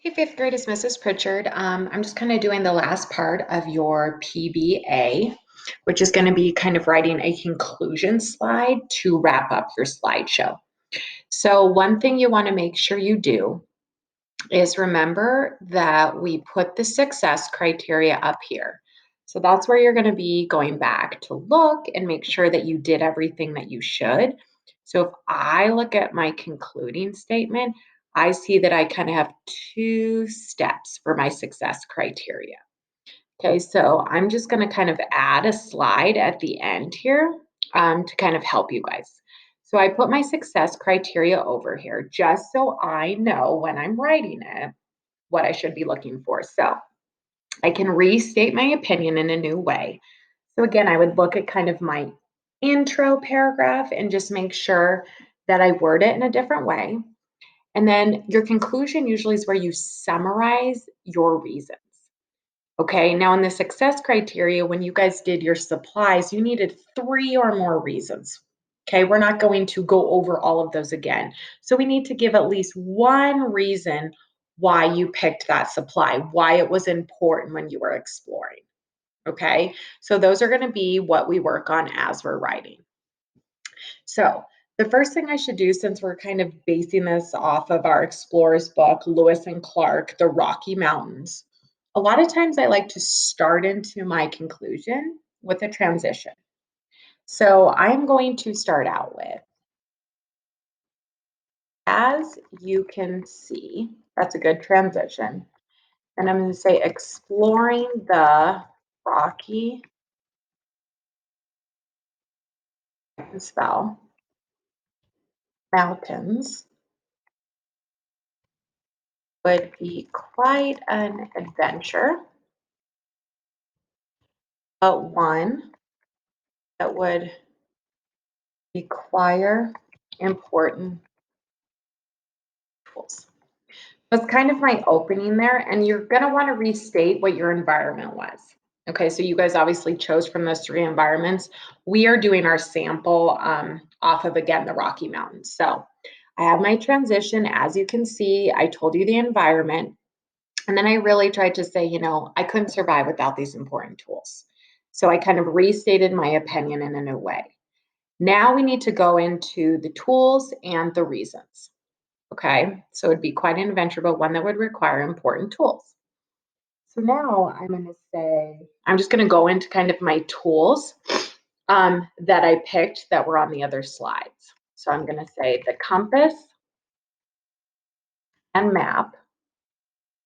Hey, fifth grade, it's Mrs. Pritchard. I'm just kind of doing the last part of your PBA, which is going to be kind of writing a conclusion slide to wrap up your slideshow. So one thing you want to make sure you do is remember that we put the success criteria up here. So that's where you're going to be going back to look and make sure that you did everything that you should. So if I look at my concluding statement, I see that I kind of have two steps for my success criteria. Okay, so I'm just going to kind of add a slide at the end here to kind of help you guys. So I put my success criteria over here just so I know when I'm writing it what I should be looking for. So I can restate my opinion in a new way. So again, I would look at kind of my intro paragraph and just make sure that I word it in a different way. And then your conclusion usually is where you summarize your reasons. Okay, now in the success criteria, when you guys did your supplies, you needed three or more reasons. Okay, we're not going to go over all of those again. So we need to give at least one reason why you picked that supply, why it was important when you were exploring. Okay, so those are going to be what we work on as we're writing. So the first thing I should do, since we're kind of basing this off of our explorers book, Lewis and Clark, The Rocky Mountains, a lot of times I like to start into my conclusion with a transition. So I'm going to start out with, as you can see, that's a good transition. And I'm going to say, exploring the Rocky, I can spell, mountains would be quite an adventure, but one that would require important tools. That's kind of my opening there, and you're going to want to restate what your environment was. Okay, so you guys obviously chose from those three environments. We are doing our sample off of, again, the Rocky Mountains. So I have my transition. As you can see, I told you the environment. And then I really tried to say, I couldn't survive without these important tools. So I kind of restated my opinion in a new way. Now we need to go into the tools and the reasons. Okay, so it'd be quite an adventure, but one that would require important tools. So now I'm going to say, I'm just going to go into kind of my tools that I picked that were on the other slides. So I'm going to say the compass and map,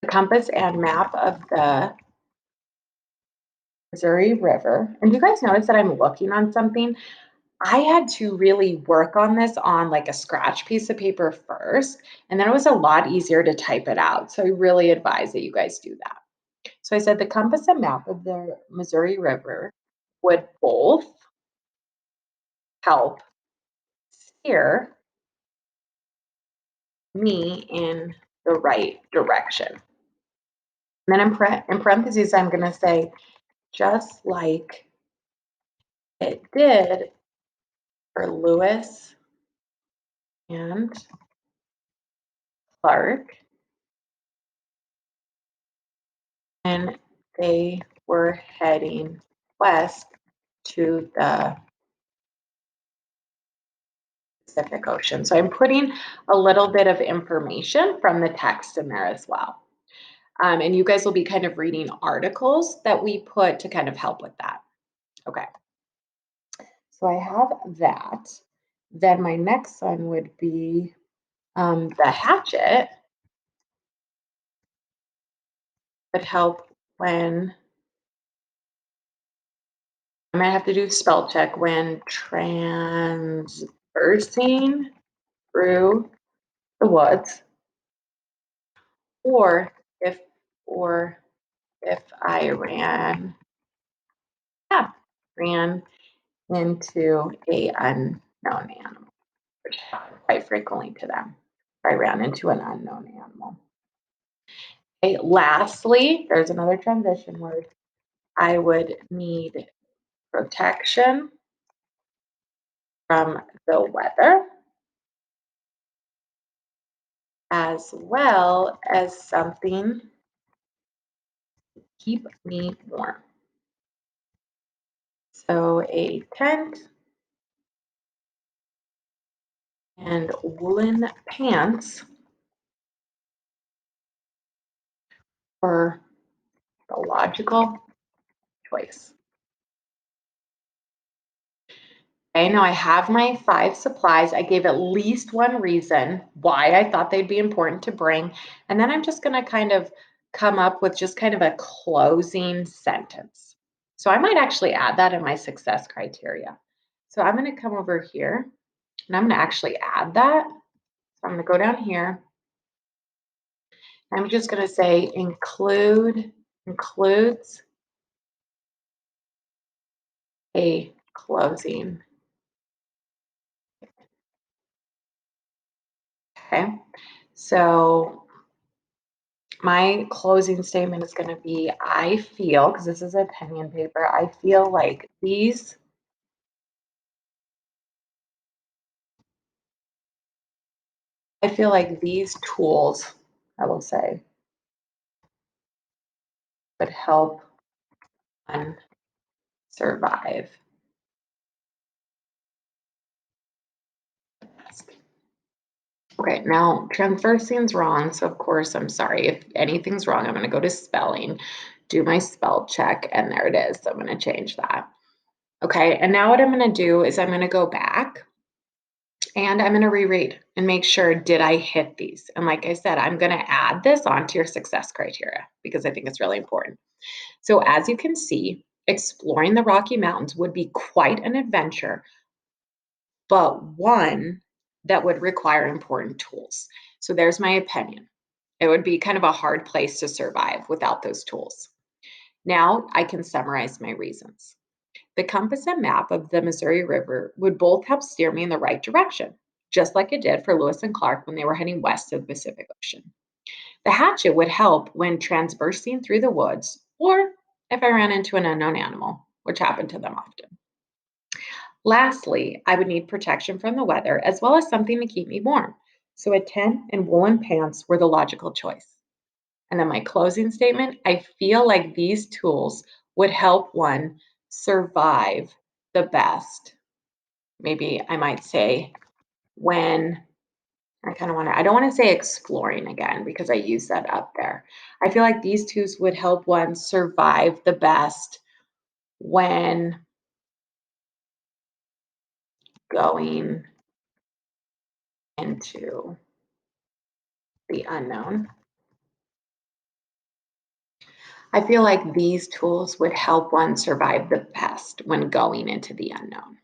of the Missouri River. And you guys notice that I'm looking on something? I had to really work on this on like a scratch piece of paper first, and then it was a lot easier to type it out. So I really advise that you guys do that. So I said the compass and map of the Missouri River would both help steer me in the right direction. And then in parentheses, I'm going to say, just like it did for Lewis and Clark, and they were heading west to the Pacific Ocean. So I'm putting a little bit of information from the text in there as well. And you guys will be kind of reading articles that we put to kind of help with that. Okay. So I have that. Then my next one would be the hatchet would help when I might have to do spell check when transversing through the woods, or if or if I ran into a unknown animal, which happened quite frequently to them. I ran into an unknown animal. Okay, lastly, there's another transition word. I would need protection from the weather. as well as something to keep me warm. So a tent and woolen pants are the logical choice. Okay, now I have my 5 supplies. I gave at least one reason why I thought they'd be important to bring. And then I'm just going to kind of come up with just kind of a closing sentence. So I might actually add that in my success criteria. So I'm going to come over here and I'm going to actually add that. So I'm going to go down here. I'm just going to say includes a closing. Okay. So my closing statement is going to be I feel, because this is a opinion paper, I feel like these tools, I will say, would help one survive. Okay, now transversing's wrong, so of course I'm sorry. If anything's wrong, I'm going to go to spelling, do my spell check, and there it is. So I'm going to change that. Okay, and now what I'm going to do is I'm going to go back and I'm going to reread and make sure, did I hit these? And like I said, I'm going to add this onto your success criteria because I think it's really important. So as you can see, exploring the Rocky Mountains would be quite an adventure, but one that would require important tools. So there's my opinion. It would be kind of a hard place to survive without those tools. Now I can summarize my reasons. The compass and map of the Missouri River would both help steer me in the right direction, just like it did for Lewis and Clark when they were heading west of the Pacific Ocean. The hatchet would help when transversing through the woods, or if I ran into an unknown animal, which happened to them often. Lastly, I would need protection from the weather as well as something to keep me warm. So a tent and woolen pants were the logical choice. And then my closing statement, I feel like these tools would help one survive the best. Maybe I might say when I don't want to say exploring again because I use that up there. I feel like these tools would help one survive the best when going into the unknown. I feel like these tools would help one survive the best when going into the unknown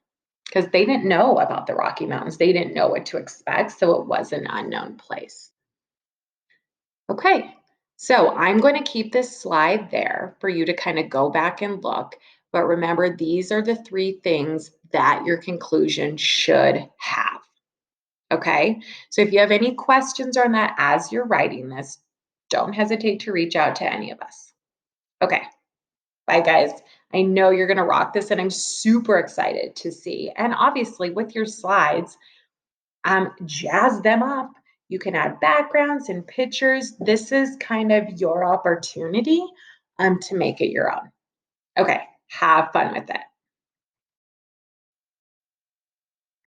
because they didn't know about the Rocky Mountains. They didn't know what to expect, so it was an unknown place. Okay, so I'm going to keep this slide there for you to kind of go back and look. But remember, these are the 3 things that your conclusion should have. Okay, so if you have any questions on that as you're writing this, don't hesitate to reach out to any of us. Okay, bye guys. I know you're going to rock this, and I'm super excited to see. And obviously, with your slides, jazz them up. You can add backgrounds and pictures. This is kind of your opportunity to make it your own. Okay, have fun with it.